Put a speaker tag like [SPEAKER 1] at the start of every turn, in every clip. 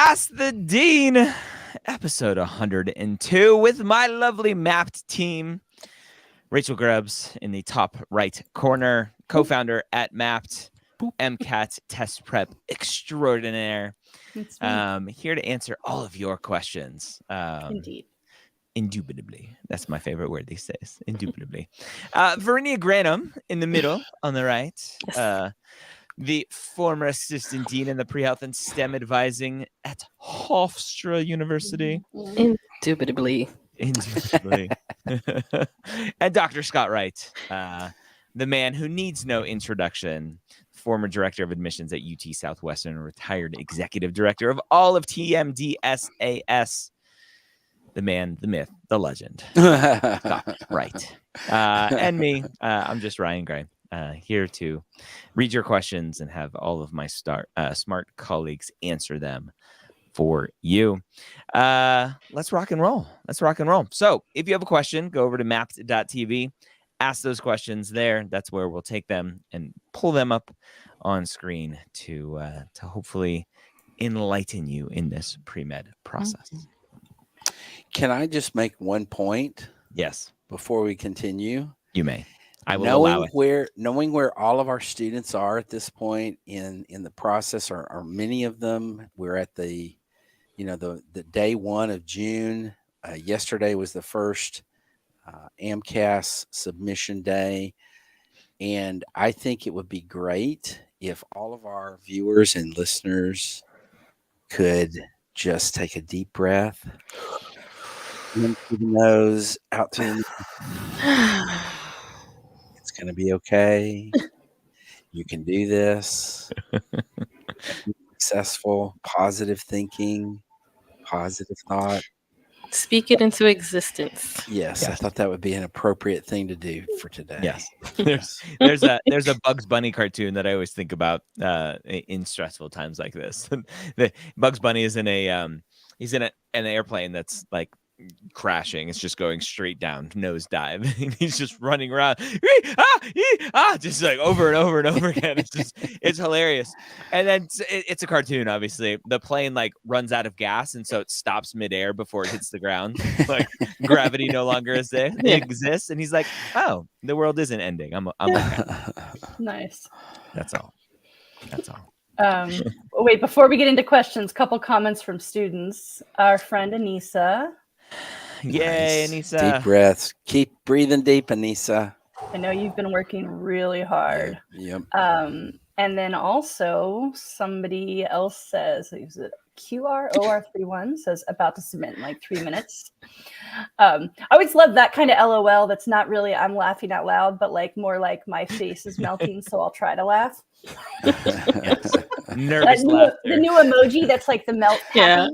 [SPEAKER 1] Ask the Dean, episode 102, with my lovely mapped team. Rachel Grubbs in the top right corner, co-founder at Mapped, MCAT test prep extraordinaire. Here to answer all of your questions.
[SPEAKER 2] Indeed.
[SPEAKER 1] Indubitably. That's my favorite word these days. Indubitably. Varinia Grannum in the middle on the right.
[SPEAKER 2] Yes.
[SPEAKER 1] The former assistant dean in the Prehealth and STEM advising at Hofstra University.
[SPEAKER 2] Indubitably.
[SPEAKER 1] Indubitably. And Dr. Scott Wright, the man who needs no introduction, former director of admissions at UT Southwestern, retired executive director of all of TMDSAS. The man, the myth, the legend, Scott Wright. And me, I'm just Ryan Gray. Here to read your questions and have all of my smart colleagues answer them for you. Let's rock and roll. So if you have a question, go over to mapped.tv, ask those questions there. That's where we'll take them and pull them up on screen to hopefully enlighten you in this pre-med process.
[SPEAKER 3] Can I just make one point?
[SPEAKER 1] Yes.
[SPEAKER 3] Before we continue?
[SPEAKER 1] You may. I will allow it.
[SPEAKER 3] Knowing where all of our students are at this point in the process, or many of them, we're at the day 1 of June. Yesterday was the first AMCAS submission day. And I think it would be great if all of our viewers and listeners could just take a deep breath. In through the nose, out through the It's going to be okay. You can do this. Successful, positive thinking, positive thought.
[SPEAKER 2] Speak it into existence.
[SPEAKER 3] Yes, I thought that would be an appropriate thing to do for today.
[SPEAKER 1] Yes. There's a Bugs Bunny cartoon that I always think about in stressful times like this. The Bugs Bunny is in he's in an airplane that's like crashing. It's just going straight down, nosedive. He's just running around, just like over and over and over again. It's hilarious. And then it's a cartoon, obviously. The plane like runs out of gas, and so it stops midair before it hits the ground. Like gravity no longer is there. It exists, and he's like, "Oh, the world isn't ending. I'm okay."
[SPEAKER 2] Nice.
[SPEAKER 1] That's all.
[SPEAKER 2] Wait, before we get into questions, couple comments from students. Our friend Anissa.
[SPEAKER 1] Yay,
[SPEAKER 3] Nice.
[SPEAKER 1] Anissa.
[SPEAKER 3] Deep breaths. Keep breathing deep, Anissa.
[SPEAKER 2] I know you've been working really hard.
[SPEAKER 3] Yep.
[SPEAKER 2] And then also somebody else says, is it QROR31 says about to submit in like 3 minutes. I always love that kind of LOL. That's not really I'm laughing out loud, but like more like my face is melting, so I'll try to laugh.
[SPEAKER 1] Yes. Nervous laughter.
[SPEAKER 2] The new emoji that's like the melt.
[SPEAKER 4] Yeah.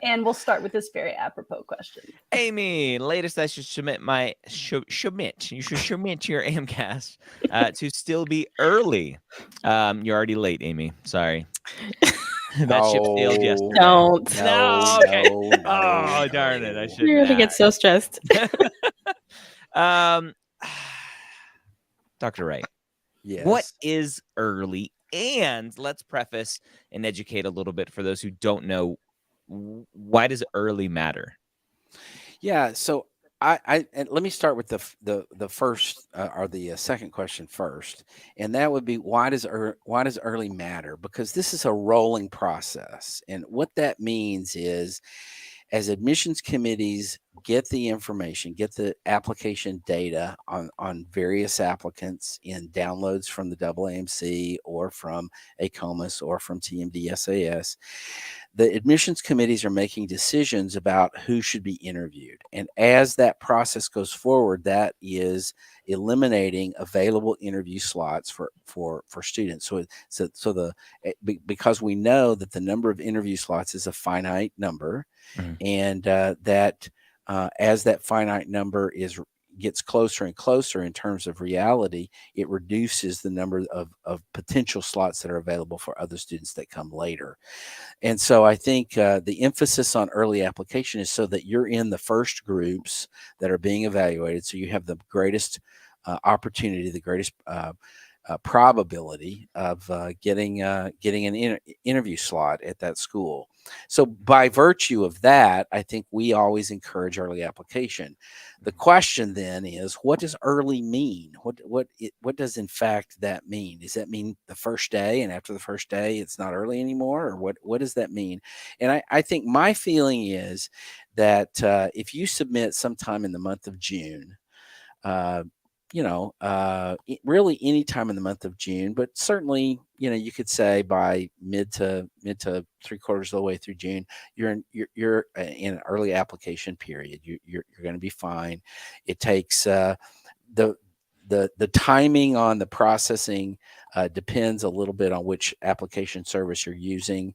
[SPEAKER 2] And we'll start with this very apropos question.
[SPEAKER 1] Amy, latest I should submit you should submit your AMCAS to still be early. You're already late, Amy. Sorry. That ship sailed yesterday.
[SPEAKER 4] Don't.
[SPEAKER 1] No, okay.
[SPEAKER 3] No.
[SPEAKER 1] Oh, darn it. I should
[SPEAKER 4] You're going to get so stressed.
[SPEAKER 1] Dr. Wright.
[SPEAKER 3] Yes.
[SPEAKER 1] What is early? And let's preface and educate a little bit for those who don't know, why does early matter?
[SPEAKER 3] Yeah, so I let me start with the first or the second question first, and that would be why does early matter? Because this is a rolling process, and what that means is, as admissions committees get the information, get the application data on various applicants in downloads from the AAMC or from AACOMAS or from TMDSAS, the admissions committees are making decisions about who should be interviewed. And as that process goes forward, that is eliminating available interview slots for students. Because we know that the number of interview slots is a finite number, and that as that finite number gets closer and closer in terms of reality, it reduces the number of potential slots that are available for other students that come later. And so I think the emphasis on early application is so that you're in the first groups that are being evaluated, so you have the greatest opportunity, the greatest probability of getting an interview slot at that school. So by virtue of that, I think we always encourage early application. The question then is, what does early mean? What does in fact that mean? Does that mean the first day, and after the first day it's not early anymore, or what does that mean? And I think my feeling is that if you submit sometime in the month of June, really any time in the month of June, but certainly, you could say by mid to 3/4 of the way through June, you're in an early application period. You're going to be fine. It takes the timing on the processing depends a little bit on which application service you're using.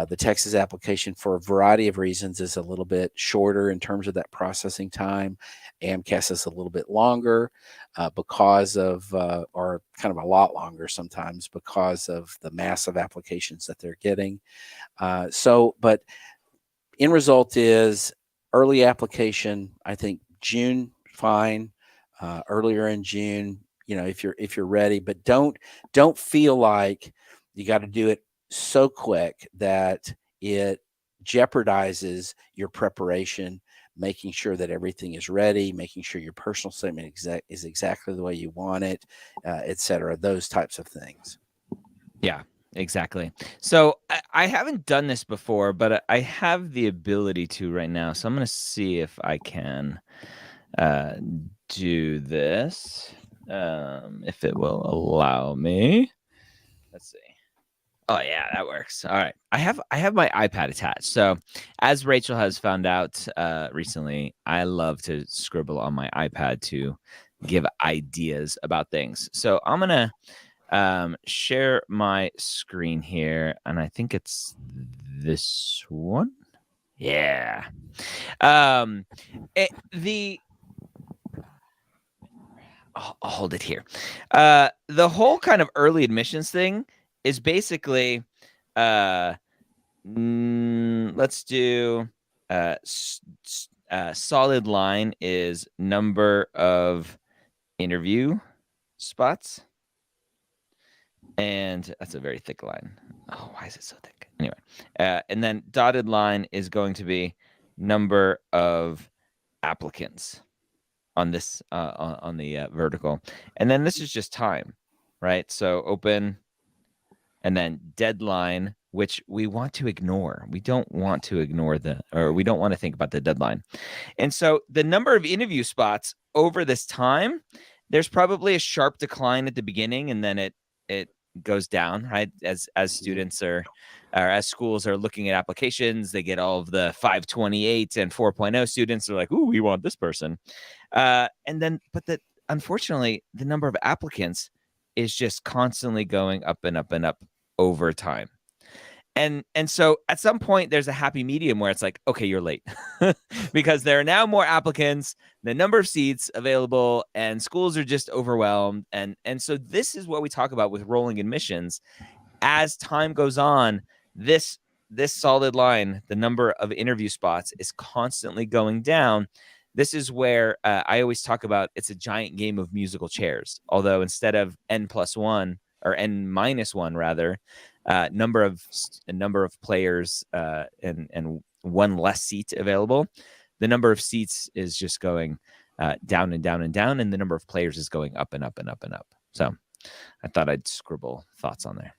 [SPEAKER 3] The Texas application, for a variety of reasons, is a little bit shorter in terms of that processing time. AMCAS is a little bit longer because of, or kind of a lot longer sometimes because of the massive applications that they're getting. But end result is early application. I think June, fine. Earlier in June, if you're ready, but don't feel like you got to do it so quick that it jeopardizes your preparation, making sure that everything is ready, making sure your personal statement is exactly the way you want it, et cetera, those types of things.
[SPEAKER 1] Yeah, exactly. So I haven't done this before, but I have the ability to right now. So I'm going to see if I can do this, if it will allow me. Let's see. Oh yeah, that works. All right. I have my iPad attached. So as Rachel has found out recently, I love to scribble on my iPad to give ideas about things. So I'm going to share my screen here, and I think it's this one. Yeah. I'll hold it here. The whole kind of early admissions thing is basically, let's do solid line is number of interview spots. And that's a very thick line. Oh, why is it so thick? Anyway, and then dotted line is going to be number of applicants on this on the vertical, and then this is just time, right? So open, and then deadline, which we want to ignore. We don't want to ignore we don't want to think about the deadline. And so the number of interview spots over this time, there's probably a sharp decline at the beginning, and then it goes down, right? As students or as schools are looking at applications, they get all of the 528 and 4.0 students. They're like, ooh, we want this person. Unfortunately, the number of applicants is just constantly going up and up and up over time. And so at some point there's a happy medium where it's like, okay, you're late because there are now more applicants, the number of seats available, and schools are just overwhelmed. And so this is what we talk about with rolling admissions. As time goes on, this solid line, the number of interview spots, is constantly going down. This is where I always talk about it's a giant game of musical chairs. Although instead of n+1 or n-1 rather, number of players and one less seat available, the number of seats is just going down and down and down, and the number of players is going up and up and up and up. So I thought I'd scribble thoughts on there.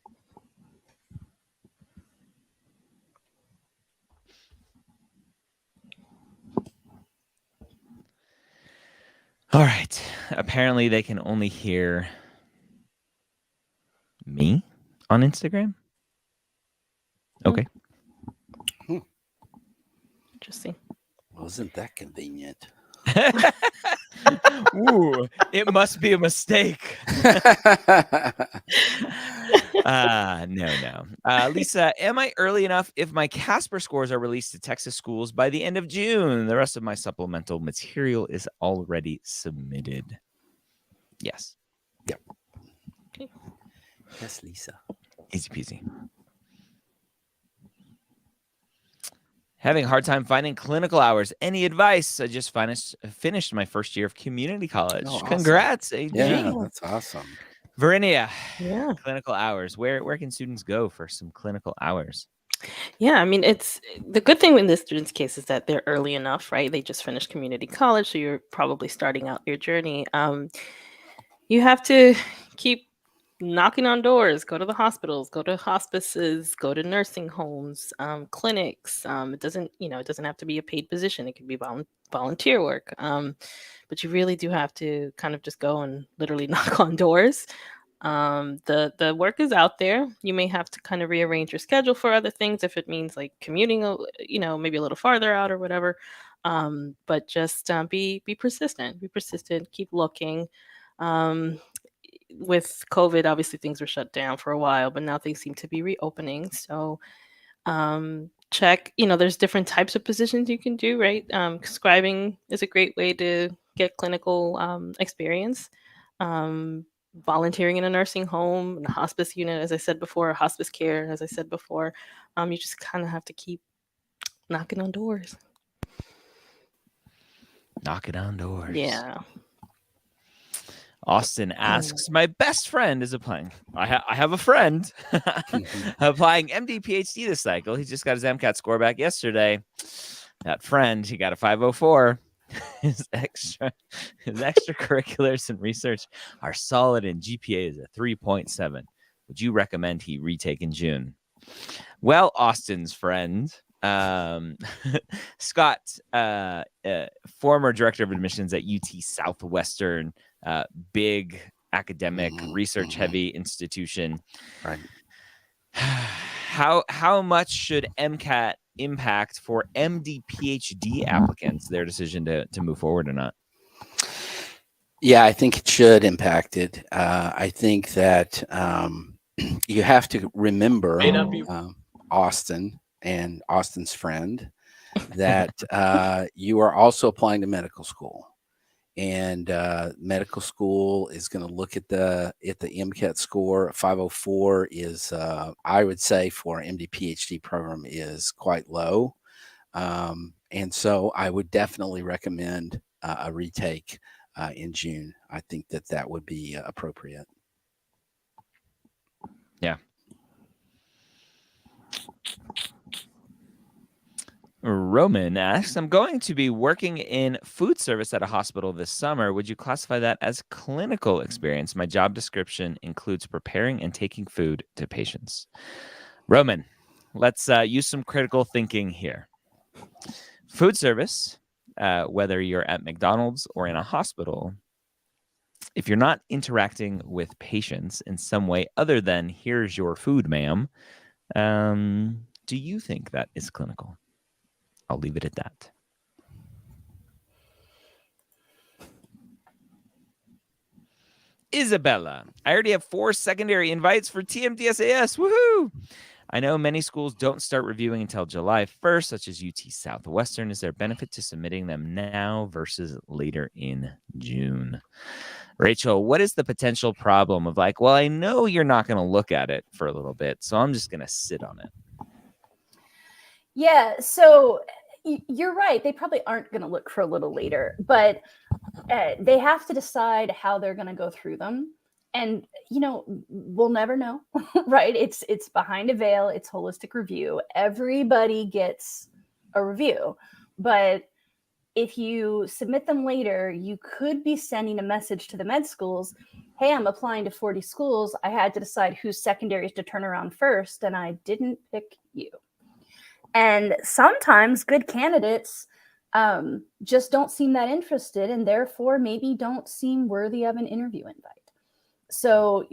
[SPEAKER 1] All right. Apparently they can only hear me on Instagram. Okay.
[SPEAKER 2] Interesting.
[SPEAKER 3] Wasn't that convenient?
[SPEAKER 1] Ooh, it must be a mistake. No. Lisa, am I early enough if my CASPA scores are released to Texas schools by the end of June? The rest of my supplemental material is already submitted. Yes.
[SPEAKER 3] Yep. Okay. Yes, Lisa.
[SPEAKER 1] Easy peasy. Having a hard time finding clinical hours. Any advice? I just finished my first year of community college.
[SPEAKER 3] Oh, awesome.
[SPEAKER 1] Congrats, AG.
[SPEAKER 3] Yeah, that's awesome.
[SPEAKER 1] Varinia,
[SPEAKER 4] Yeah.
[SPEAKER 1] clinical hours. Where can students go for some clinical hours?
[SPEAKER 4] Yeah, I mean, it's the good thing in this student's case is that they're early enough, right? They just finished community college, so you're probably starting out your journey. You have to keep knocking on doors, go to the hospitals, go to hospices, go to nursing homes, clinics. It doesn't, it doesn't have to be a paid position. It could be volunteer work. But you really do have to kind of just go and literally knock on doors. The work is out there. You may have to kind of rearrange your schedule for other things if it means like commuting, maybe a little farther out or whatever. But just be persistent. Be persistent. Keep looking. With COVID, obviously things were shut down for a while, but now things seem to be reopening. So check. There's different types of positions you can do. Right. Scribing is a great way to get clinical experience. Volunteering in a nursing home, in a hospice unit, as I said before, hospice care, as I said before. You just kind of have to keep knocking on doors.
[SPEAKER 1] Knocking on doors.
[SPEAKER 4] Yeah.
[SPEAKER 1] Austin asks, my best friend is applying. I have a friend applying MD PhD this cycle. He just got his MCAT score back yesterday. That friend, he got a 504. His extracurriculars and research are solid, and GPA is a 3.7. Would you recommend he retake in June? Well, Austin's friend, Scott, former director of admissions at UT Southwestern, big academic, research-heavy institution.
[SPEAKER 3] Right.
[SPEAKER 1] How much should MCAT impact for MD PhD applicants, their decision to move forward or not?
[SPEAKER 3] Yeah, I think it should impact it. I think that you have to remember Austin and Austin's friend that you are also applying to medical school. And medical school is going to look at the MCAT score. 504 is, I would say, for an MD PhD program is quite low. And so I would definitely recommend a retake in June. I think that would be appropriate.
[SPEAKER 1] Yeah. Roman asks, I'm going to be working in food service at a hospital this summer. Would you classify that as clinical experience? My job description includes preparing and taking food to patients. Roman, let's use some critical thinking here. Food service, whether you're at McDonald's or in a hospital, if you're not interacting with patients in some way other than here's your food, ma'am, do you think that is clinical? I'll leave it at that. Isabella, I already have 4 secondary invites for TMDSAS. Woohoo! I know many schools don't start reviewing until July 1st, such as UT Southwestern. Is there a benefit to submitting them now versus later in June? Rachel, what is the potential problem of like, well, I know you're not going to look at it for a little bit, so I'm just going to sit on it?
[SPEAKER 2] Yeah, so you're right. They probably aren't going to look for a little later, but they have to decide how they're going to go through them. And, we'll never know, right? It's behind a veil. It's holistic review. Everybody gets a review. But if you submit them later, you could be sending a message to the med schools. Hey, I'm applying to 40 schools. I had to decide whose secondaries to turn around first, and I didn't pick you. And sometimes good candidates just don't seem that interested, and therefore maybe don't seem worthy of an interview invite. So,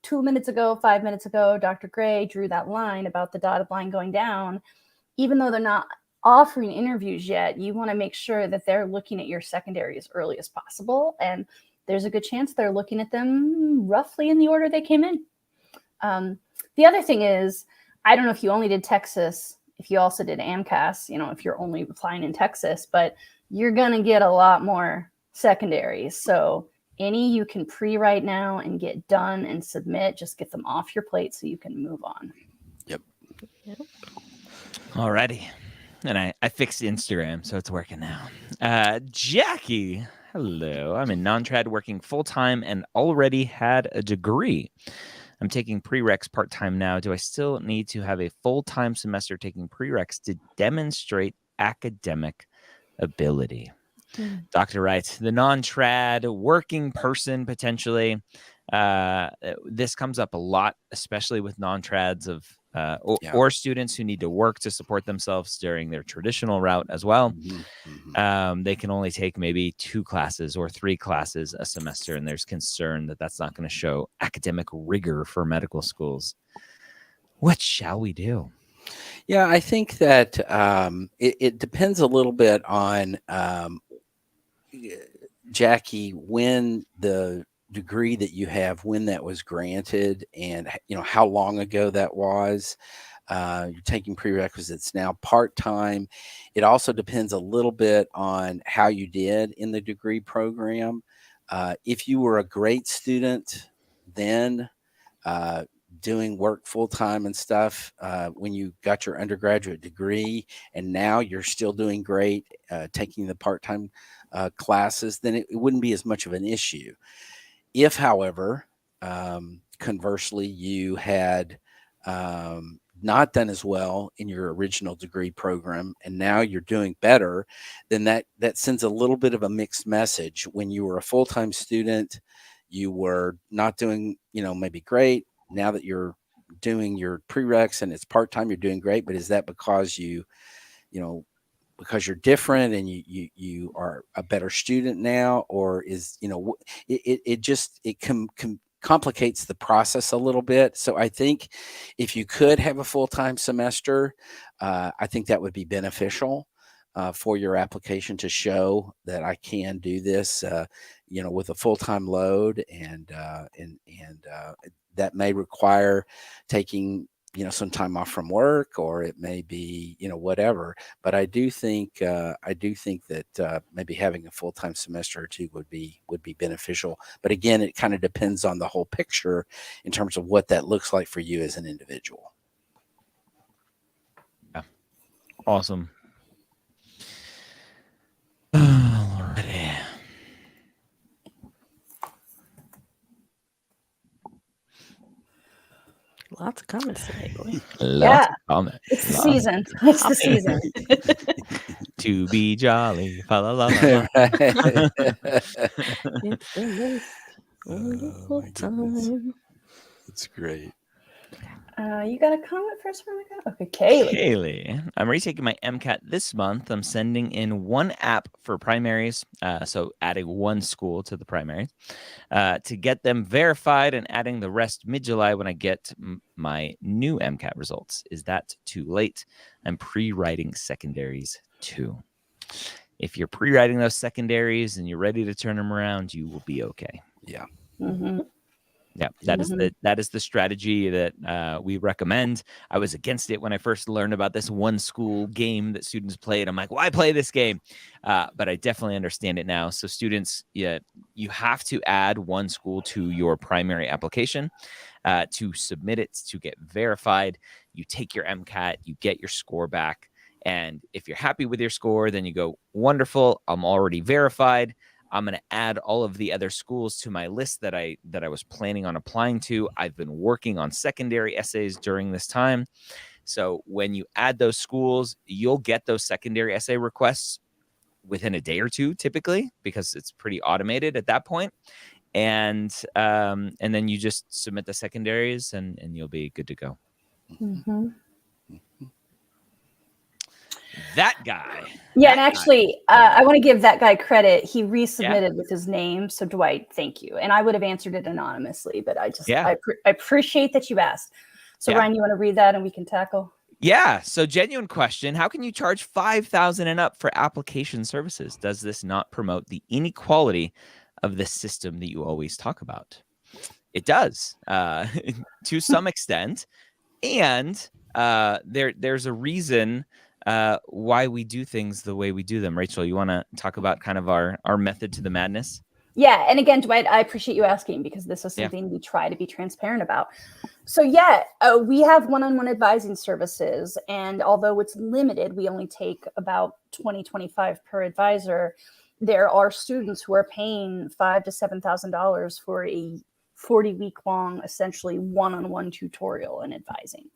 [SPEAKER 2] 2 minutes ago, 5 minutes ago, Dr. Gray drew that line about the dotted line going down. Even though they're not offering interviews yet, you want to make sure that they're looking at your secondary as early as possible. And there's a good chance they're looking at them roughly in the order they came in. The other thing is, I don't know if you only did Texas, if you also did AMCAS, if you're only applying in Texas, but you're going to get a lot more secondaries. So any you can pre-write now and get done and submit, just get them off your plate so you can move on.
[SPEAKER 3] Yep.
[SPEAKER 1] Alrighty. And I fixed Instagram, so it's working now. Jackie Hello, I'm in non-trad working full-time and already had a degree. I'm taking prereqs part-time now. Do I still need to have a full-time semester taking prereqs to demonstrate academic ability? Dr. Wright, the non-trad working person potentially. This comes up a lot, especially with non-trads or students who need to work to support themselves during their traditional route as well. They can only take maybe 2 classes or 3 classes a semester, and there's concern that that's not going to show academic rigor for medical schools. What shall we do?
[SPEAKER 3] Yeah, I think that it depends a little bit on Jackie, when the degree that you have, when that was granted, and how long ago that was. You're taking prerequisites now part-time. It also depends a little bit on how you did in the degree program. If you were a great student, then doing work full-time and stuff when you got your undergraduate degree, and now you're still doing great taking the part-time classes, then it wouldn't be as much of an issue. If, however, conversely, you had not done as well in your original degree program, and now you're doing better, then that sends a little bit of a mixed message. When you were a full-time student, you were not doing, maybe great. Now that you're doing your prereqs and it's part-time, you're doing great. But is that because because you're different and you are a better student now, or is it complicates the process a little bit. So I think if you could have a full-time semester, I think that would be beneficial for your application to show that I can do this, with a full-time load, and that may require taking some time off from work, or it may be whatever. But I do think that maybe having a full-time semester or 2 would be beneficial. But again, it kind of depends on the whole picture in terms of what that looks like for you as an individual.
[SPEAKER 1] Yeah, awesome. Alrighty.
[SPEAKER 4] Lots of comments today, boy.
[SPEAKER 1] Lots of comments.
[SPEAKER 2] It's the season. It's the season.
[SPEAKER 1] To be jolly. Fa la la la.
[SPEAKER 4] It's the most wonderful time.
[SPEAKER 3] That's great.
[SPEAKER 2] You got a comment first, Veronica? Okay,
[SPEAKER 1] Kaylee. I'm retaking my MCAT this month. I'm sending in 1 app for primaries, so adding 1 school to the primary to get them verified, and adding the rest mid-July when I get my new MCAT results. Is that too late? I'm pre-writing secondaries too. If you're pre-writing those secondaries and you're ready to turn them around, you will be okay.
[SPEAKER 3] Yeah.
[SPEAKER 2] Mm-hmm.
[SPEAKER 1] Yeah, that is the strategy that we recommend. I was against it when I first learned about this 1 school game that students played. I'm like, why play this game? But I definitely understand it now. So students, you have to add 1 school to your primary application to submit it, to get verified. You take your MCAT, you get your score back. And if you're happy with your score, then you go, wonderful, I'm already verified. I'm going to add all of the other schools to my list that I was planning on applying to. I've been working on secondary essays during this time. So when you add those schools, you'll get those secondary essay requests within a day or 2, typically, because it's pretty automated at that point. And then you just submit the secondaries and you'll be good to go.
[SPEAKER 2] Mm-hmm.
[SPEAKER 1] That guy.
[SPEAKER 2] Yeah, and actually, I want to give that guy credit. He resubmitted with his name. So, Dwight, thank you. And I would have answered it anonymously, but I appreciate that you asked. So, Ryan, you want to read that and we can tackle?
[SPEAKER 1] Yeah. So, genuine question. How can you charge $5,000 and up for application services? Does this not promote the inequality of the system that you always talk about? It does, to some extent. And there's a reason why we do things the way we do them. Rachel, you want to talk about kind of our method to the madness?
[SPEAKER 2] Yeah. And again, Dwight, I appreciate you asking, because this is something we try to be transparent about. So we have one-on-one advising services. And although it's limited, we only take about 20-25 per advisor. there are students who are paying $5,000 to $7,000 for a 40-week long, essentially one-on-one tutorial and advising.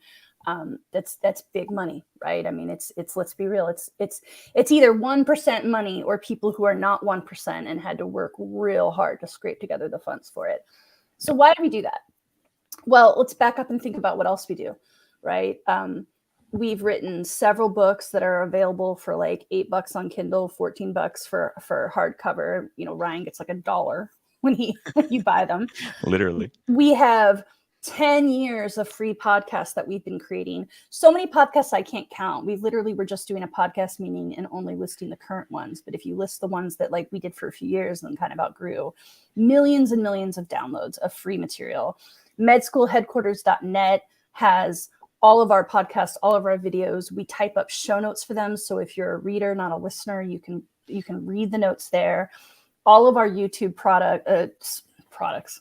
[SPEAKER 2] That's big money, right? I mean, it's let's be real. It's either 1% money or people who are not 1% and had to work real hard to scrape together the funds for it. So why do we do that? Well, let's back up and think about what else we do, right? We've written several books that are available for like $8 on Kindle, $14 for hardcover. You know, Ryan gets like $1 when you buy them.
[SPEAKER 1] Literally.
[SPEAKER 2] We have 10 years of free podcasts that we've been creating. So many podcasts I can't count. We literally were just doing a podcast meeting and only listing the current ones. But if you list the ones that like we did for a few years and kind of outgrew, millions and millions of downloads of free material. Medschoolheadquarters.net has all of our podcasts, all of our videos. We type up show notes for them. So if you're a reader, not a listener, you can read the notes there. All of our YouTube products,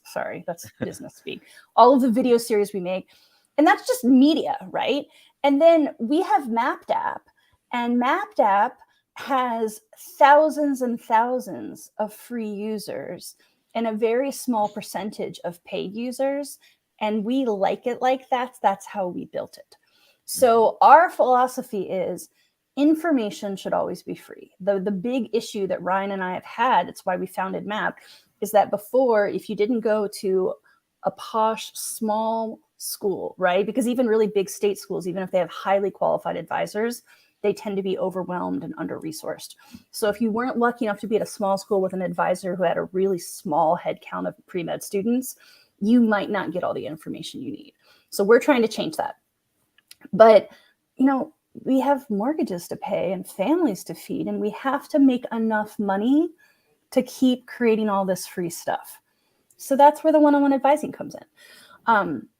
[SPEAKER 2] sorry, that's business speak. All of the video series we make, and that's just media, right? And then we have Mapped App, and Mapped App has thousands and thousands of free users and a very small percentage of paid users. And we like it like that. That's how we built it. So our philosophy is information should always be free. The big issue that Ryan and I have had, it's why we founded MAP, is that before, if you didn't go to a posh small school, right? Because even really big state schools, even if they have highly qualified advisors, they tend to be overwhelmed and under-resourced. So if you weren't lucky enough to be at a small school with an advisor who had a really small head count of pre-med students, you might not get all the information you need. So we're trying to change that. But, you know, we have mortgages to pay and families to feed, and we have to make enough money to keep creating all this free stuff. So that's where the one-on-one advising comes in.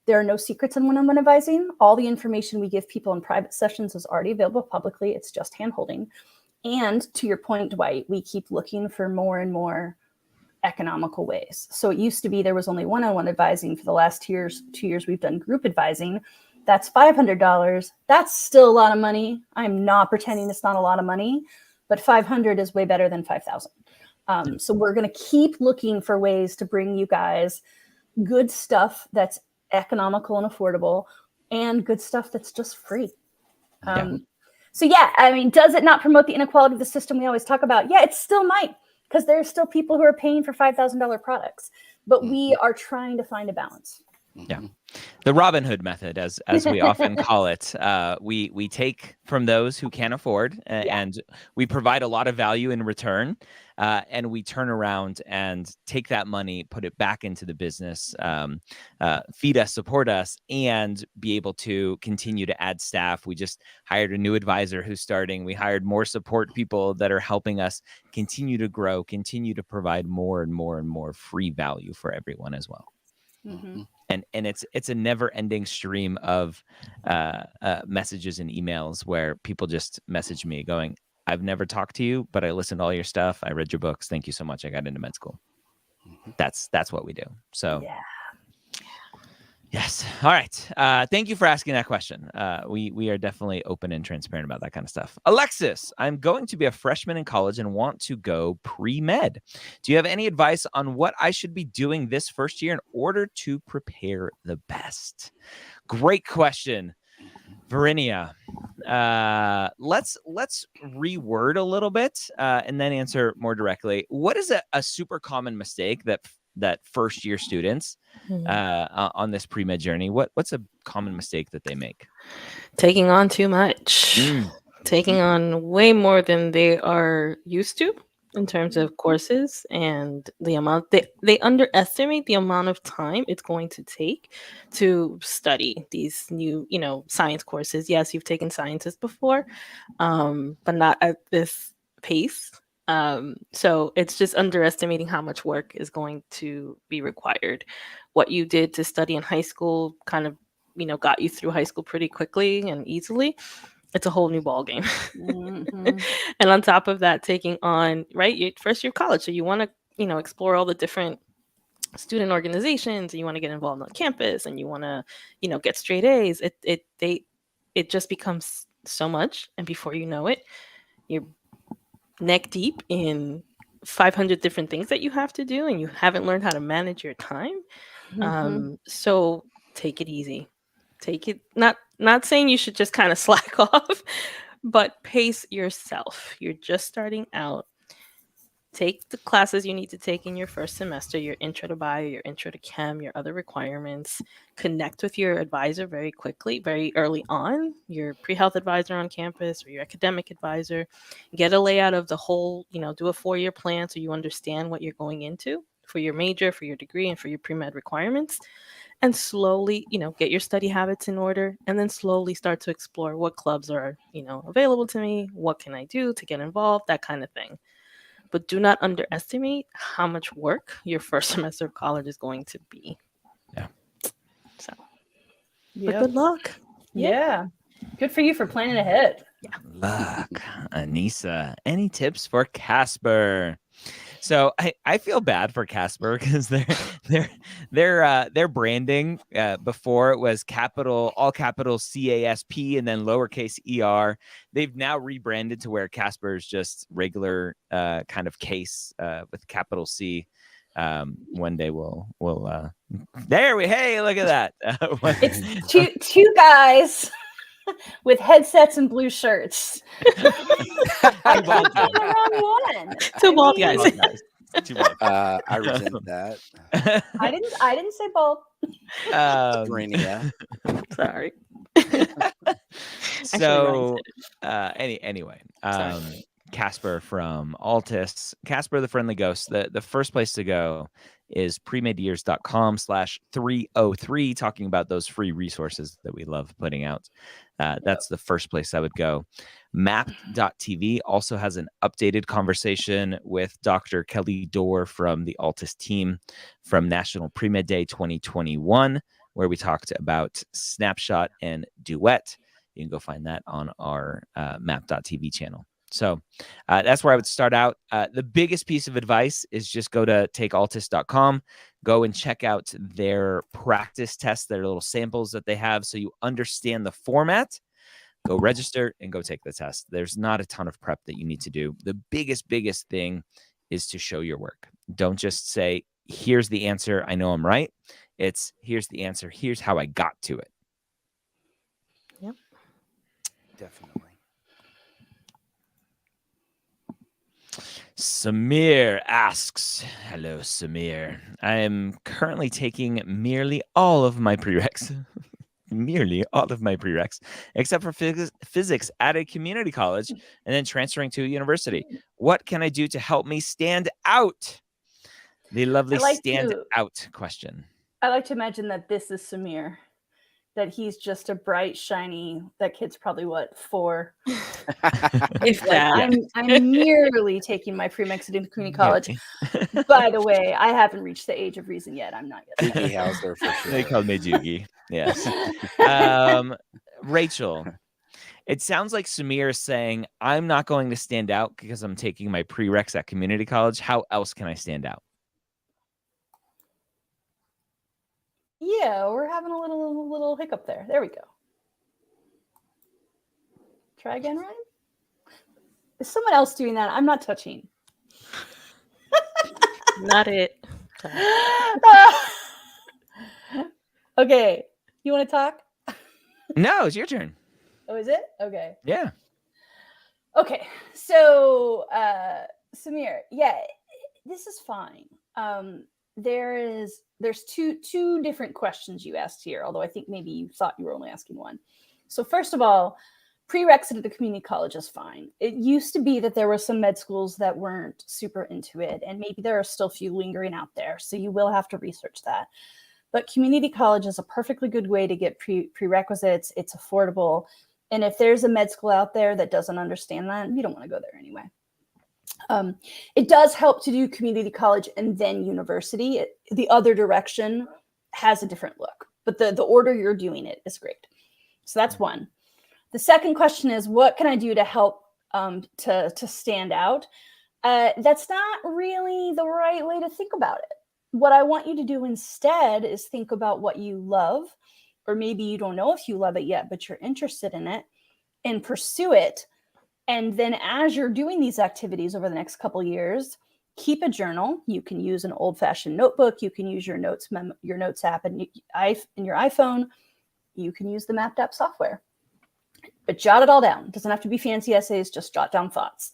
[SPEAKER 2] There are no secrets in one-on-one advising. All the information we give people in private sessions is already available publicly. It's just hand-holding. And to your point, Dwight, we keep looking for more and more economical ways. So it used to be there was only one-on-one advising. For the last 2 years, we've done group advising. That's $500. That's still a lot of money. I'm not pretending it's not a lot of money, but $500 is way better than $5,000. So we're going to keep looking for ways to bring you guys good stuff that's economical and affordable, and good stuff that's just free. So yeah, I mean, does it not promote the inequality of the system we always talk about? Yeah, it still might, because there's still people who are paying for $5,000 products, but we are trying to find a balance.
[SPEAKER 1] Yeah. The Robin Hood method, as we often call it. We take from those who can afford, and we provide a lot of value in return, and we turn around and take that money, put it back into the business, feed us, support us, and be able to continue to add staff. We just hired a new advisor who's starting. We hired more support people that are helping us continue to grow, continue to provide more and more and more free value for everyone as well.
[SPEAKER 2] Mm-hmm.
[SPEAKER 1] And it's a never-ending stream of messages and emails where people just message me going, I've never talked to you, but I listened to all your stuff. I read your books. Thank you so much. I got into med school. That's what we do. So
[SPEAKER 2] Yeah.
[SPEAKER 1] Yes. All right. Thank you for asking that question. We are definitely open and transparent about that kind of stuff. Alexis, I'm going to be a freshman in college and want to go pre-med. Do you have any advice on what I should be doing this first year in order to prepare the best? Great question, Varinia. Let's reword a little bit and then answer more directly. What is a super common mistake that first year students on this pre-med journey, what's a common mistake that they make?
[SPEAKER 4] Taking on too much. Taking on way more than they are used to in terms of courses, and the amount they underestimate the amount of time it's going to take to study these new, science courses. Yes, you've taken sciences before, but not at this pace. So it's just underestimating how much work is going to be required. What you did to study in high school kind of, got you through high school pretty quickly and easily. It's a whole new ballgame. Mm-hmm. And on top of that, taking on, your first year of college. So you want to, explore all the different student organizations, and you want to get involved on campus, and you want to, get straight A's. It just becomes so much. And before you know it, you're neck deep in 500 different things that you have to do, and you haven't learned how to manage your time. So take it easy. Take it, not saying you should just kind of slack off, but pace yourself. You're just starting out. Take the classes you need to take in your first semester, your intro to bio, your intro to chem, your other requirements. Connect with your advisor very quickly, very early on, your pre-health advisor on campus or your academic advisor. Get a layout of the whole, do a 4-year plan so you understand what you're going into for your major, for your degree, and for your pre-med requirements. And slowly, get your study habits in order, and then slowly start to explore what clubs are, available to me, what can I do to get involved, that kind of thing. But do not underestimate how much work your first semester of college is going to be.
[SPEAKER 1] Yeah.
[SPEAKER 4] So, but good luck.
[SPEAKER 2] Yeah. Good for you for planning ahead.
[SPEAKER 4] Yeah.
[SPEAKER 1] Luck. Anissa, any tips for CASPA? So I feel bad for CASPA because their branding before it was all capital CASP and then lowercase ER. They've now rebranded to where CASPA is just regular kind of case with capital C. One day we'll hey, look at that.
[SPEAKER 2] It's two guys with headsets and blue shirts. I
[SPEAKER 1] bald
[SPEAKER 2] clicked on the wrong one.
[SPEAKER 4] Two bald guys.
[SPEAKER 3] I resent that.
[SPEAKER 2] I didn't say bald.
[SPEAKER 3] Varinia.
[SPEAKER 4] Sorry.
[SPEAKER 1] So anyway, CASPA from Altus. CASPA, the friendly ghost. The first place to go is premedyears.com/303, talking about those free resources that we love putting out. That's the first place I would go. Map.tv also has an updated conversation with Dr. Kelly Dorr from the Altus team from National Pre-Med Day 2021, where we talked about Snapshot and Duet. You can go find that on our Map.tv channel. So that's where I would start out. The biggest piece of advice is just go to takealtus.com, go and check out their practice tests, their little samples that they have so you understand the format. Go register and go take the test. There's not a ton of prep that you need to do. The biggest thing is to show your work. Don't just say, here's the answer, I know I'm right. It's here's the answer, here's how I got to it.
[SPEAKER 4] Yep.
[SPEAKER 3] Definitely.
[SPEAKER 1] Samir asks, hello, Samir. I am currently taking nearly all of my prereqs, except for physics at a community college and then transferring to a university. What can I do to help me stand out? The lovely stand out question.
[SPEAKER 2] I like to imagine that this is Samir, that he's just a bright, shiny, that kid's probably 4.
[SPEAKER 4] If that.
[SPEAKER 2] I'm merely taking my pre-med into community college. By the way, I haven't reached the age of reason yet. I'm not yet.
[SPEAKER 3] Jugi Hauser for sure.
[SPEAKER 1] They called me Jugi. Yes. Rachel, it sounds like Samir is saying, I'm not going to stand out because I'm taking my prereqs at community college. How else can I stand out?
[SPEAKER 2] Yeah, we're having a little hiccup there. There we go. Try again, Ryan. Is someone else doing that? I'm not touching.
[SPEAKER 4] Not it.
[SPEAKER 2] Okay. You want to talk?
[SPEAKER 1] No, it's your turn.
[SPEAKER 2] Oh, is it? Okay.
[SPEAKER 1] Yeah.
[SPEAKER 2] Okay. So, Samir, yeah, this is fine. There's two different questions you asked here, although I think maybe you thought you were only asking one. So first of all, prereqs at the community college is fine. It used to be that there were some med schools that weren't super into it, and maybe there are still a few lingering out there, so you will have to research that. But community college is a perfectly good way to get prerequisites. It's affordable, and if there's a med school out there that doesn't understand that, you don't want to go there anyway. It does help to do community college and then university. The other direction has a different look, but the order you're doing it is great. So that's one. The second question is, what can I do to help to stand out? That's not really the right way to think about it. What I want you to do instead is think about what you love, or maybe you don't know if you love it yet, but you're interested in it, and pursue it. And then as you're doing these activities over the next couple of years, keep a journal. You can use an old-fashioned notebook. You can use your notes app in your iPhone. You can use the Mapped app software. But jot it all down. It doesn't have to be fancy essays, just jot down thoughts.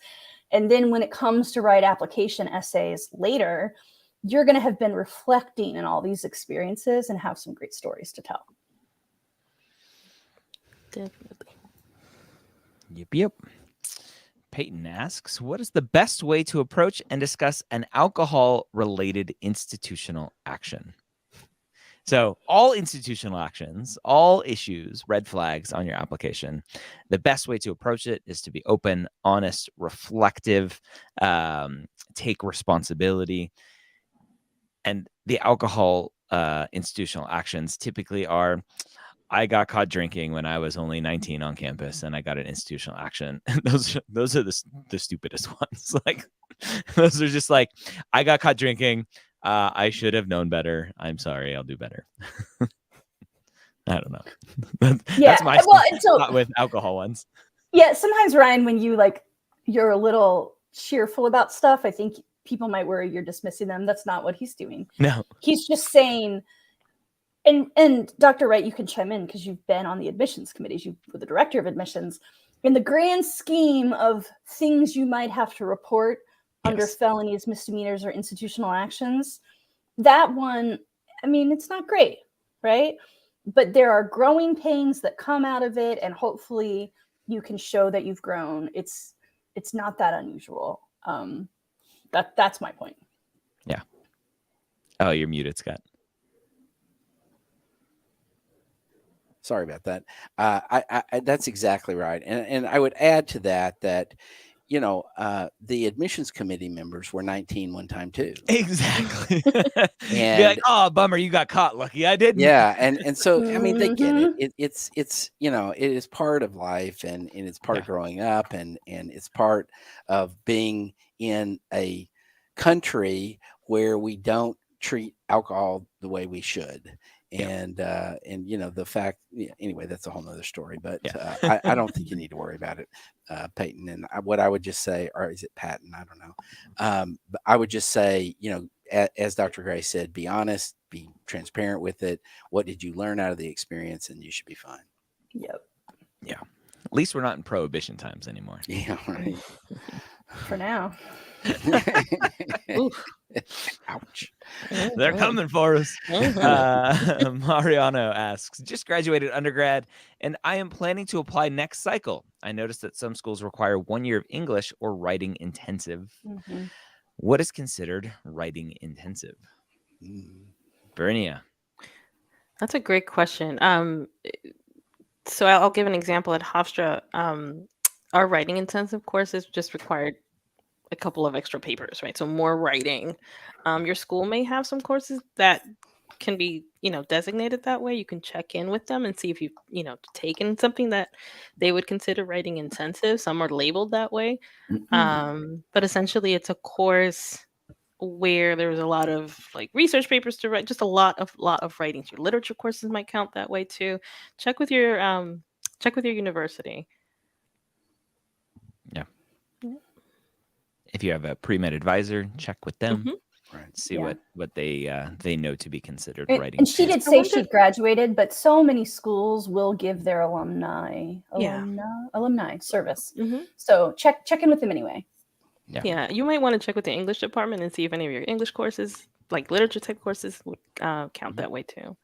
[SPEAKER 2] And then when it comes to write application essays later, you're going to have been reflecting on all these experiences and have some great stories to tell.
[SPEAKER 4] Definitely.
[SPEAKER 1] Yep. Peyton asks, what is the best way to approach and discuss an alcohol-related institutional action? So all institutional actions, all issues, red flags on your application, the best way to approach it is to be open, honest, reflective, take responsibility. And the alcohol institutional actions typically are, I got caught drinking when I was only 19 on campus and I got an institutional action. Those are the stupidest ones. Like, those are just like, I got caught drinking. I should have known better. I'm sorry. I'll do better. I don't know. That's my thought with alcohol ones.
[SPEAKER 2] Yeah. Sometimes, Ryan, when you're a little cheerful about stuff, I think people might worry you're dismissing them. That's not what he's doing.
[SPEAKER 1] No.
[SPEAKER 2] He's just saying, and Dr. Wright, you can chime in because you've been on the admissions committees. You were the director of admissions. In the grand scheme of things you might have to report under felonies, misdemeanors, or institutional actions, that one, I mean, it's not great, right? But there are growing pains that come out of it, and hopefully you can show that you've grown. It's not that unusual. That's my point.
[SPEAKER 1] Yeah. Oh, you're muted, Scott.
[SPEAKER 3] Sorry about that. I that's exactly right. And I would add to that, the admissions committee members were 19 one time too.
[SPEAKER 1] Exactly.
[SPEAKER 3] And
[SPEAKER 1] be like, oh, bummer, you got caught. Lucky I didn't.
[SPEAKER 3] Yeah. And so, I mean, they get it. It's it is part of life, and it's part of growing up, and it's part of being in a country where we don't treat alcohol the way we should. And the fact, anyway, that's a whole nother story, but I don't think you need to worry about it, Peyton. And what I would just say, or is it Patton? I don't know. But I would just say, as Dr. Gray said, be honest, be transparent with it. What did you learn out of the experience? And you should be fine.
[SPEAKER 2] Yep.
[SPEAKER 1] Yeah. At least we're not in prohibition times anymore.
[SPEAKER 3] Yeah. Right.
[SPEAKER 2] For now.
[SPEAKER 3] Ouch.
[SPEAKER 1] They're coming for us. Mariano asks, just graduated undergrad and I am planning to apply next cycle. I noticed that some schools require 1 year of English or writing intensive.
[SPEAKER 2] Mm-hmm.
[SPEAKER 1] What is considered writing intensive? Varinia.
[SPEAKER 4] That's a great question. So I'll give an example at Hofstra. Our writing intensive courses just required a couple of extra papers, right? So more writing. Your school may have some courses that can be, designated that way. You can check in with them and see if you've, taken something that they would consider writing intensive. Some are labeled that way. But essentially it's a course where there's a lot of research papers to write, just a lot of writing. Your literature courses might count that way too. Check with your university.
[SPEAKER 1] Yeah. If you have a pre-med advisor, check with them.
[SPEAKER 3] Right.
[SPEAKER 1] See what they know to be considered writing.
[SPEAKER 2] And she did say she graduated, but so many schools will give their alumni service. So check in with them anyway.
[SPEAKER 4] Yeah, you might want to check with the English department and see if any of your English courses, like literature type courses, would count that way too.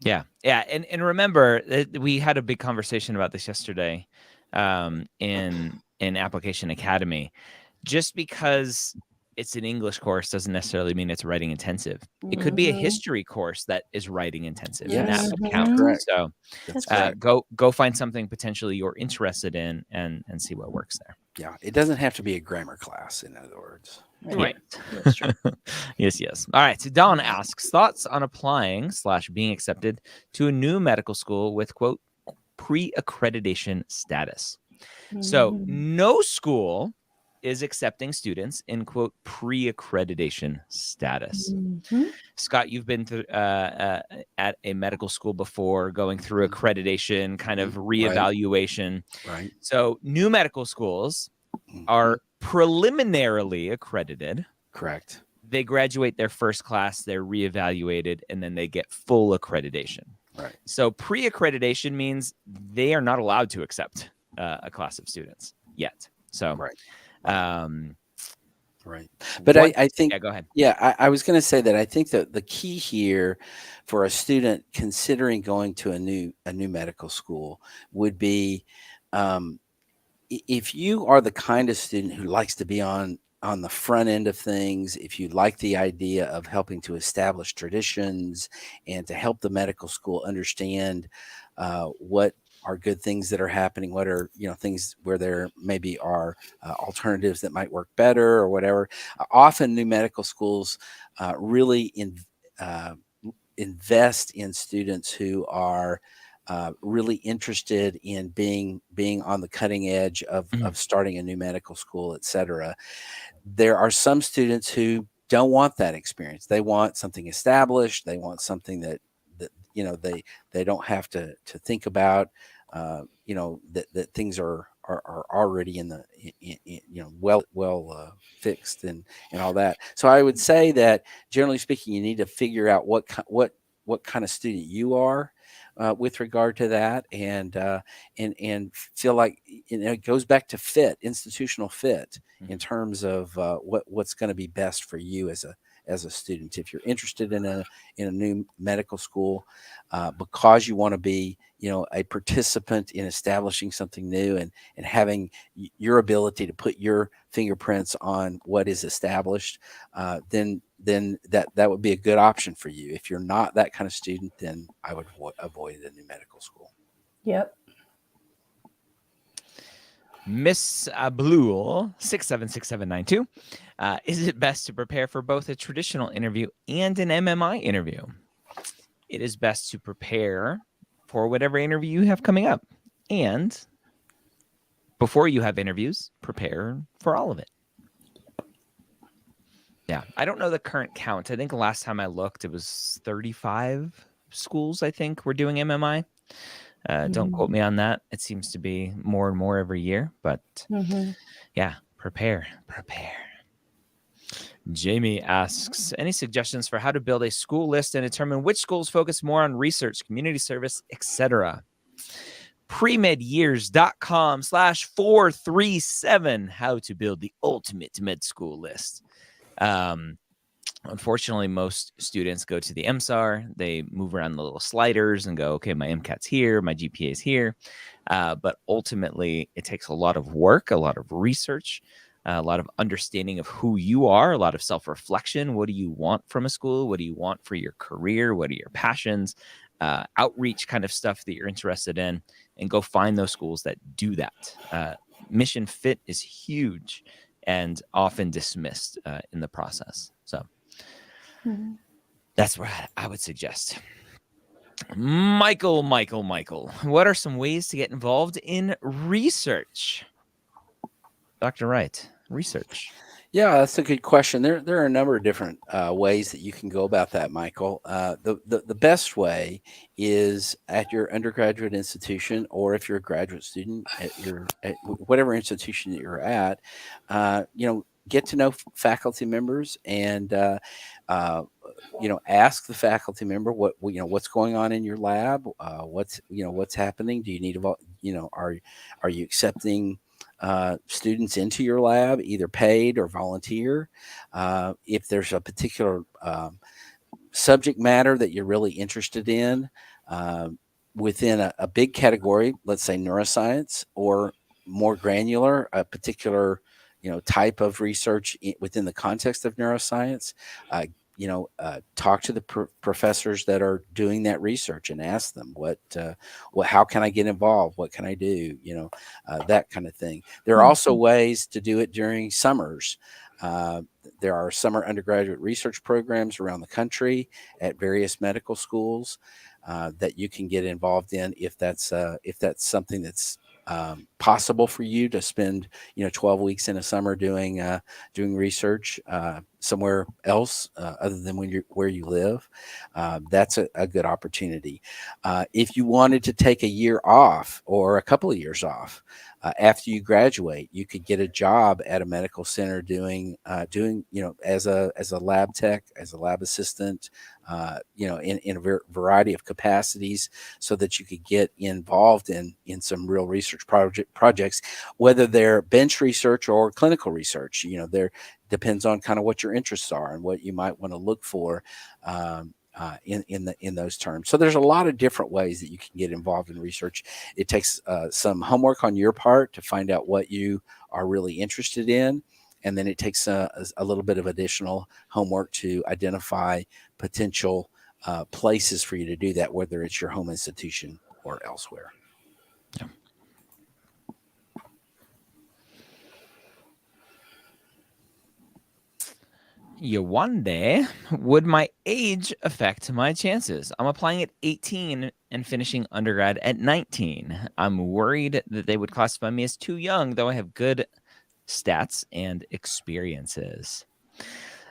[SPEAKER 1] Yeah. And remember, we had a big conversation about this yesterday in Application Academy. Just because it's an English course doesn't necessarily mean it's writing intensive. It could be a history course that is writing intensive, and that would count.
[SPEAKER 3] Correct.
[SPEAKER 1] So go find something potentially you're interested in and see what works there.
[SPEAKER 3] Yeah, it doesn't have to be a grammar class, in other words.
[SPEAKER 4] Right.
[SPEAKER 1] That's true. Yes. All right. So Don asks, thoughts on applying / being accepted to a new medical school with, quote, pre-accreditation status. So no school is accepting students in, quote, pre-accreditation status. Scott, you've been through, at a medical school before, going through accreditation, kind of reevaluation.
[SPEAKER 3] Right.
[SPEAKER 1] So new medical schools are preliminarily accredited.
[SPEAKER 3] Correct.
[SPEAKER 1] They graduate their first class, they're reevaluated, and then they get full accreditation.
[SPEAKER 3] Right.
[SPEAKER 1] So pre-accreditation means they are not allowed to accept a class of students yet. So,
[SPEAKER 3] right. Right. But I think,
[SPEAKER 1] yeah, go ahead.
[SPEAKER 3] Yeah, I was going to say that I think that the key here for a student considering going to a new medical school would be, if you are the kind of student who likes to be on the front end of things, if you like the idea of helping to establish traditions and to help the medical school understand what are good things that are happening, what are things where there maybe are alternatives that might work better or whatever. Often new medical schools really invest in students who are really interested in being on the cutting edge of starting a new medical school, et cetera. There are some students who don't want that experience. They want something established. They want something that they don't have to think about. That things are already in the well fixed and all that. So I would say that generally speaking, you need to figure out what kind of student you are with regard to that, and feel like it goes back to institutional fit in terms of what's going to be best for you as a student. If you're interested in a new medical school because you want to be a participant in establishing something new and having your ability to put your fingerprints on what is established, then that would be a good option for you. If you're not that kind of student, then I would avoid a new medical school.
[SPEAKER 2] Yep.
[SPEAKER 1] Miss Blue 676792. Is it best to prepare for both a traditional interview and an MMI interview? It is best to prepare for whatever interview you have coming up. And before you have interviews, prepare for all of it. Yeah, I don't know the current count. I think the last time I looked, it was 35 schools, I think, were doing MMI. Don't quote me on that. It seems to be more and more every year. But yeah, prepare. Jamie asks, any suggestions for how to build a school list and determine which schools focus more on research, community service, etc.? premedyears.com/437, how to build the ultimate med school list. Unfortunately, most students go to the MSAR. They move around the little sliders and go, okay, my MCAT's here, my GPA's here. But ultimately, it takes a lot of work, a lot of research, a lot of understanding of who you are, a lot of self-reflection. What do you want from a school? What do you want for your career? What are your passions? Outreach kind of stuff that you're interested in, and go find those schools that do that. Mission fit is huge and often dismissed in the process. So that's what I would suggest. Michael, what are some ways to get involved in research? Dr. Wright, research.
[SPEAKER 3] Yeah, that's a good question. There are a number of different ways that you can go about that, Michael. The best way is at your undergraduate institution, or if you're a graduate student at whatever institution that you're at, get to know faculty members and ask the faculty member what's going on in your lab, what's happening. Do you need are you accepting students into your lab, either paid or volunteer? If there's a particular subject matter that you're really interested in within a big category, let's say neuroscience, or more granular, a particular type of research within the context of neuroscience, talk to the professors that are doing that research and ask them how can I get involved? What can I do? That kind of thing. There are also ways to do it during summers. There are summer undergraduate research programs around the country at various medical schools that you can get involved in if that's something that's possible for you to spend 12 weeks in a summer doing research somewhere else other than where you live. That's a good opportunity. If you wanted to take a year off or a couple of years off, After you graduate, you could get a job at a medical center doing as a lab tech, as a lab assistant, in a variety of capacities, so that you could get involved in some real research projects, whether they're bench research or clinical research. There depends on kind of what your interests are and what you might want to look for. In those terms. So there's a lot of different ways that you can get involved in research. It takes some homework on your part to find out what you are really interested in. And then it takes a little bit of additional homework to identify potential places for you to do that, whether it's your home institution or elsewhere.
[SPEAKER 1] Yeah. You wonder, would my age affect my chances? I'm applying at 18 and finishing undergrad at 19. I'm worried that they would classify me as too young, though I have good stats and experiences.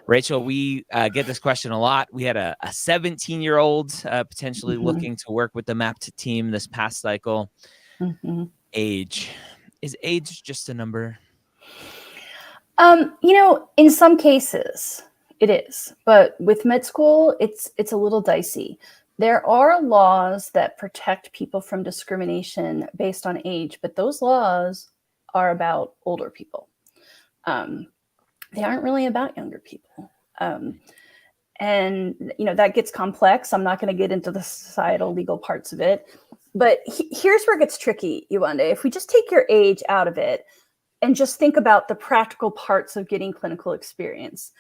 [SPEAKER 1] Rachel, we get this question a lot. We had a 17-year-old potentially looking to work with the MAPT team this past cycle. Age. Is age just a number?
[SPEAKER 2] In some cases it is, but with med school, it's a little dicey. There are laws that protect people from discrimination based on age, but those laws are about older people. They aren't really about younger people. And that gets complex. I'm not going to get into the societal legal parts of it, but here's where it gets tricky, Yewande. If we just take your age out of it, and just think about the practical parts of getting clinical experience.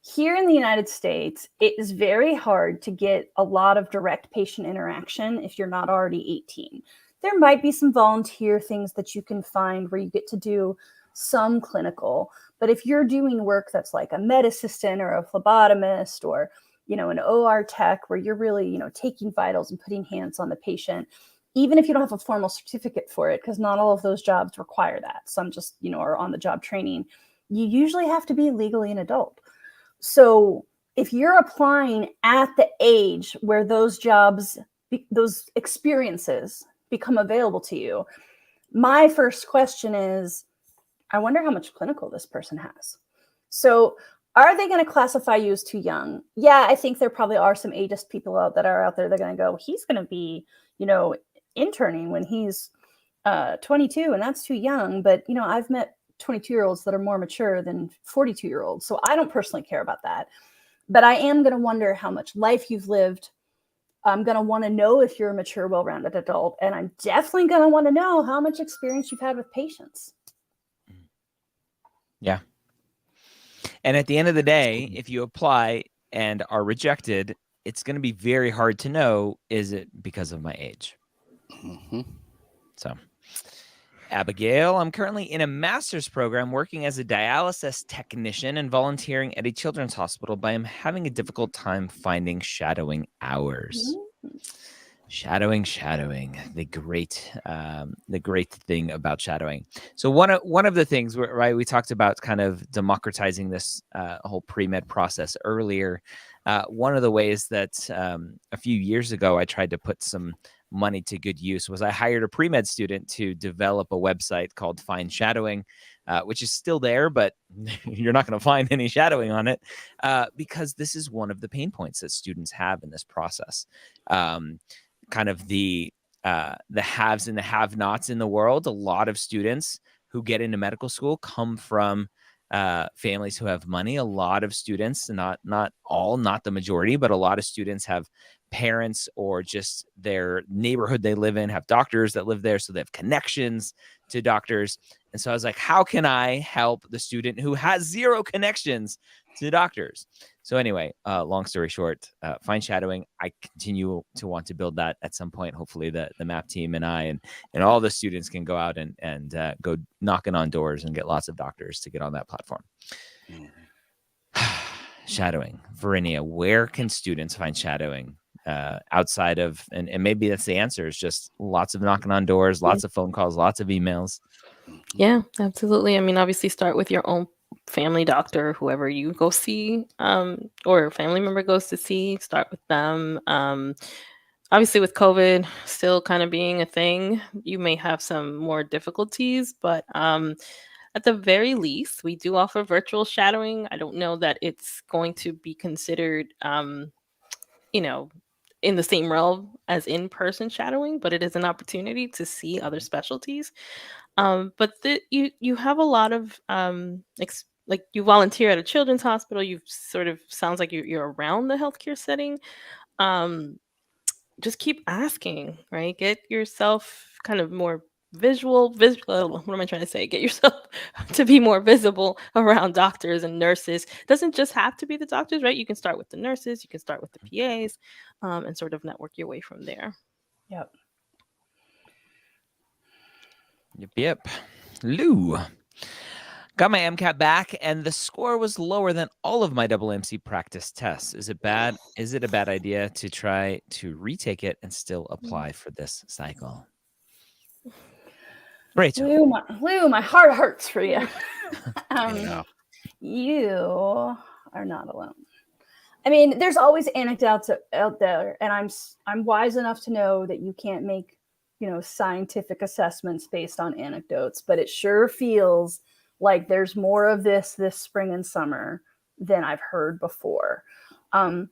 [SPEAKER 2] Here in the United States, it is very hard to get a lot of direct patient interaction if you're not already 18. There might be some volunteer things that you can find where you get to do some clinical, but if you're doing work that's like a med assistant or a phlebotomist or, an OR tech where you're really, taking vitals and putting hands on the patient, even if you don't have a formal certificate for it, because not all of those jobs require that. Some just, are on the job training. You usually have to be legally an adult. So if you're applying at the age where those jobs, those experiences become available to you, my first question is, I wonder how much clinical this person has. So are they going to classify you as too young? Yeah, I think there probably are some ageist people out there that are going to go, he's going to be, interning when he's 22 and that's too young. But I've met 22-year-olds that are more mature than 42-year-olds, so I don't personally care about that. But I am going to wonder how much life you've lived. I'm going to want to know if you're a mature, well-rounded adult, and I'm definitely going to want to know how much experience you've had with patients.
[SPEAKER 1] Yeah. And at the end of the day, if you apply and are rejected, it's going to be very hard to know, is it because of my age? So, Abigail, I'm currently in a master's program working as a dialysis technician and volunteering at a children's hospital, but I'm having a difficult time finding shadowing hours. Shadowing, the great thing about shadowing. So one of the things, right, we talked about kind of democratizing this whole pre-med process earlier. One of the ways that a few years ago I tried to put some money to good use was I hired a pre-med student to develop a website called Find Shadowing, which is still there, but you're not going to find any shadowing on it because this is one of the pain points that students have in this process. Kind of the haves and the have-nots in the world. A lot of students who get into medical school come from families who have money. A lot of students, not all, not the majority, but a lot of students have parents or just their neighborhood they live in have doctors that live there, so they have connections to doctors. And so I was like, how can I help the student who has zero connections to doctors? So anyway, long story short, Find Shadowing. I continue to want to build that at some point. Hopefully the MAP team and I and all the students can go out and go knocking on doors and get lots of doctors to get on that platform. Shadowing. Varinia, where can students find shadowing outside of, and maybe that's the answer, is just lots of knocking on doors, lots of phone calls, lots of emails.
[SPEAKER 4] Yeah, absolutely. I mean, obviously start with your own family doctor, whoever you go see, or a family member goes to see, start with them. Obviously, with COVID still kind of being a thing, you may have some more difficulties, but at the very least, we do offer virtual shadowing. I don't know that it's going to be considered, you know, in the same realm as in-person shadowing, but it is an opportunity to see other specialties. But you have a lot of like you volunteer at a children's hospital. You sort of sounds like you're around the healthcare setting. Um, just keep asking, right? Get yourself kind of more visual. What am I trying to say? Get yourself to be more visible around doctors and nurses. Doesn't just have to be the doctors, right? You can start with the nurses, you can start with the PAs, and sort of network your way from there.
[SPEAKER 2] Yep.
[SPEAKER 1] Yep. Lou. Got my MCAT back, and the score was lower than all of my double MC practice tests. Is it a bad idea to try to retake it and still apply for this cycle? Rachel.
[SPEAKER 2] Lou, my heart hurts for you. You are not alone. I mean, there's always anecdotes out there, and I'm wise enough to know that you can't make, scientific assessments based on anecdotes, but it sure feels like there's more of this spring and summer than I've heard before. And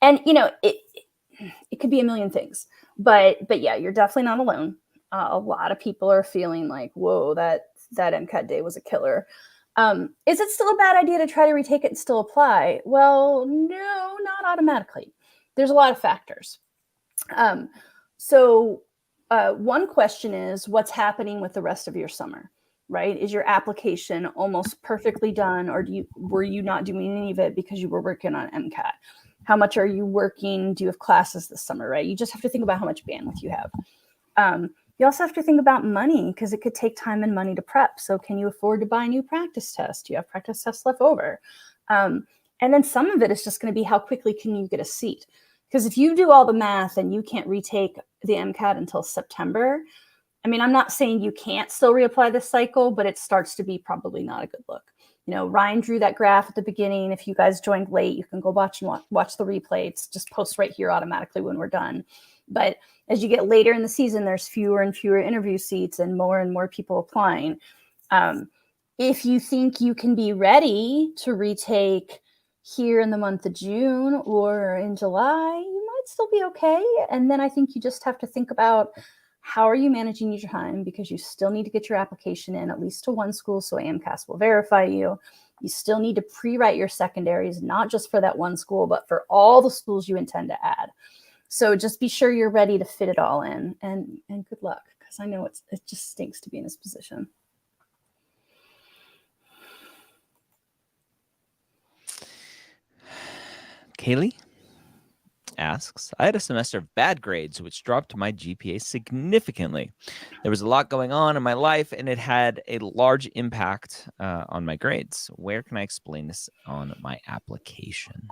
[SPEAKER 2] it could be a million things, but yeah, you're definitely not alone. A lot of people are feeling like, whoa, that MCAT day was a killer. Is it still a bad idea to try to retake it and still apply? Well, no, not automatically. There's a lot of factors. So one question is, what's happening with the rest of your summer, right? Is your application almost perfectly done, or were you not doing any of it because you were working on MCAT? How much are you working? Do you have classes this summer, right? You just have to think about how much bandwidth you have. You also have to think about money, because it could take time and money to prep. So can you afford to buy a new practice test? Do you have practice tests left over? And then some of it is just going to be how quickly can you get a seat? Because if you do all the math and you can't retake the MCAT until September, I mean, I'm not saying you can't still reapply this cycle, but it starts to be probably not a good look. Ryan drew that graph at the beginning. If you guys joined late, you can go watch the replay. It's just post right here automatically when we're done. But as you get later in the season, there's fewer and fewer interview seats and more people applying. If you think you can be ready to retake here in the month of June or in July, you might still be okay. And then I think you just have to think about, how are you managing your time? Because you still need to get your application in at least to one school, so AMCAS will verify you. You still need to pre-write your secondaries, not just for that one school, but for all the schools you intend to add. So just be sure you're ready to fit it all in, and good luck, because I know it just stinks to be in this position.
[SPEAKER 1] Kaylee asks, I had a semester of bad grades, which dropped my GPA significantly. There was a lot going on in my life, and it had a large impact on my grades. Where can I explain this on my application?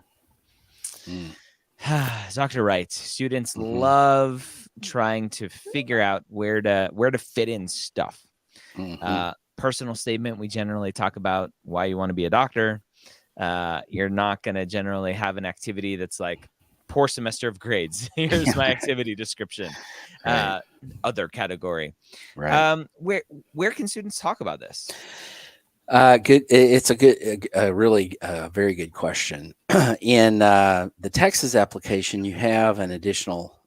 [SPEAKER 1] Dr. Wright, students love trying to figure out where to fit in stuff. Personal statement, we generally talk about why you want to be a doctor. You're not going to generally have an activity that's like, poor semester of grades. Here's my activity description.
[SPEAKER 3] Right.
[SPEAKER 1] Other category.
[SPEAKER 3] Right.
[SPEAKER 1] Where can students talk about this?
[SPEAKER 3] Good. It's a really very good question. In the Texas application, you have an additional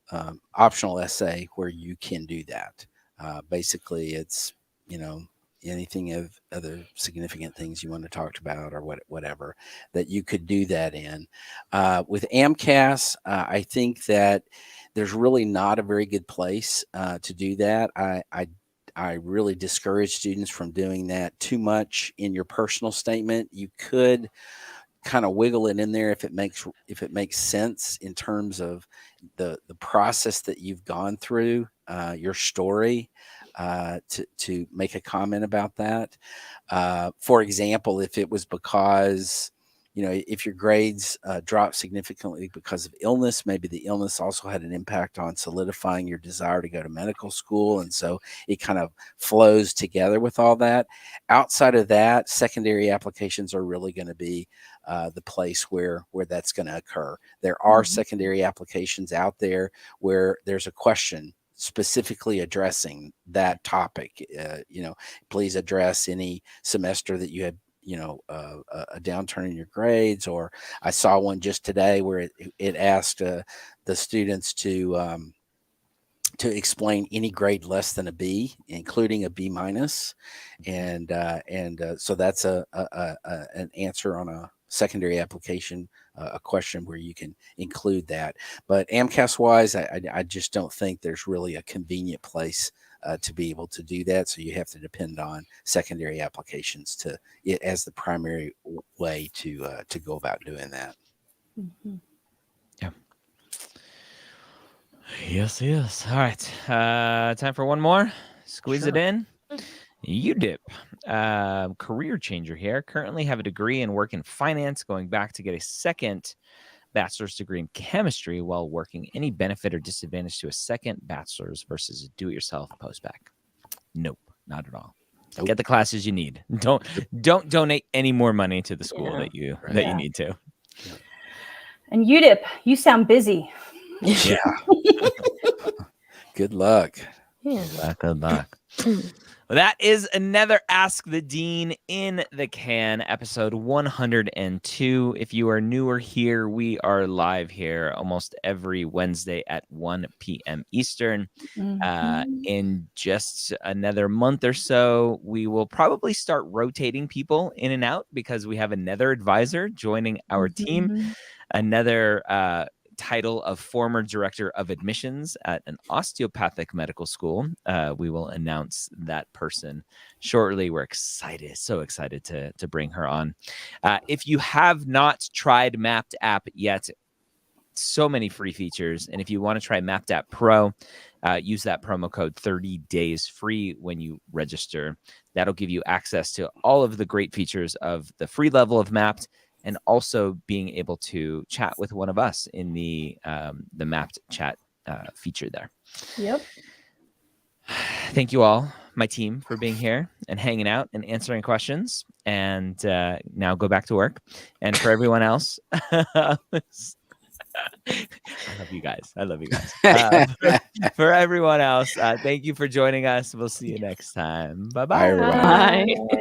[SPEAKER 3] optional essay where you can do that. Basically, it's anything of other significant things you want to talk about, or whatever that you could do that in. With AMCAS, I think that there's really not a very good place to do that. I really discourage students from doing that too much in your personal statement. You could kind of wiggle it in there if it makes sense in terms of the process that you've gone through, your story, to make a comment about that. For example, if it was because if your grades drop significantly because of illness, maybe the illness also had an impact on solidifying your desire to go to medical school. And so it kind of flows together with all that. Outside of that, secondary applications are really going to be the place where that's going to occur. There are secondary applications out there where there's a question specifically addressing that topic. Please address any semester that you had a downturn in your grades. Or I saw one just today where it asked the students to explain any grade less than a B, including a B minus, and so that's an answer on a secondary application, a question where you can include that. But AMCAS wise, I just don't think there's really a convenient place to be able to do that. So you have to depend on secondary applications as the primary way to go about doing that.
[SPEAKER 2] Mm-hmm.
[SPEAKER 1] Yeah. Yes. All right. Time for one more. Squeeze it in. UDIP, career changer here. Currently have a degree and work in finance, going back to get a second bachelor's degree in chemistry while working. Any benefit or disadvantage to a second bachelor's versus a do-it-yourself post-bac? Nope, not at all. Nope. Get the classes you need. Don't donate any more money to the school that you need to.
[SPEAKER 2] And UDIP, you sound busy.
[SPEAKER 3] Yeah. Good luck.
[SPEAKER 1] Yeah. Good luck. Well, that is another Ask the Dean in the can, episode 102. If you are newer here, we are live here almost every Wednesday at 1 p.m. Eastern. In just another month or so, we will probably start rotating people in and out because we have another advisor joining our team, another title of former director of admissions at an osteopathic medical school. We will announce that person shortly. We're excited, so excited to bring her on. If you have not tried Mapped App yet, so many free features. And if you want to try Mapped App Pro, use that promo code 30 days free when you register. That'll give you access to all of the great features of the free level of Mapped, and also being able to chat with one of us in the Mapped chat feature there.
[SPEAKER 2] Yep.
[SPEAKER 1] Thank you all, my team, for being here and hanging out and answering questions. And now go back to work. And for everyone else, I love you guys. For everyone else, thank you for joining us. We'll see you next time. Bye-bye.
[SPEAKER 3] Bye, everybody.
[SPEAKER 4] Bye.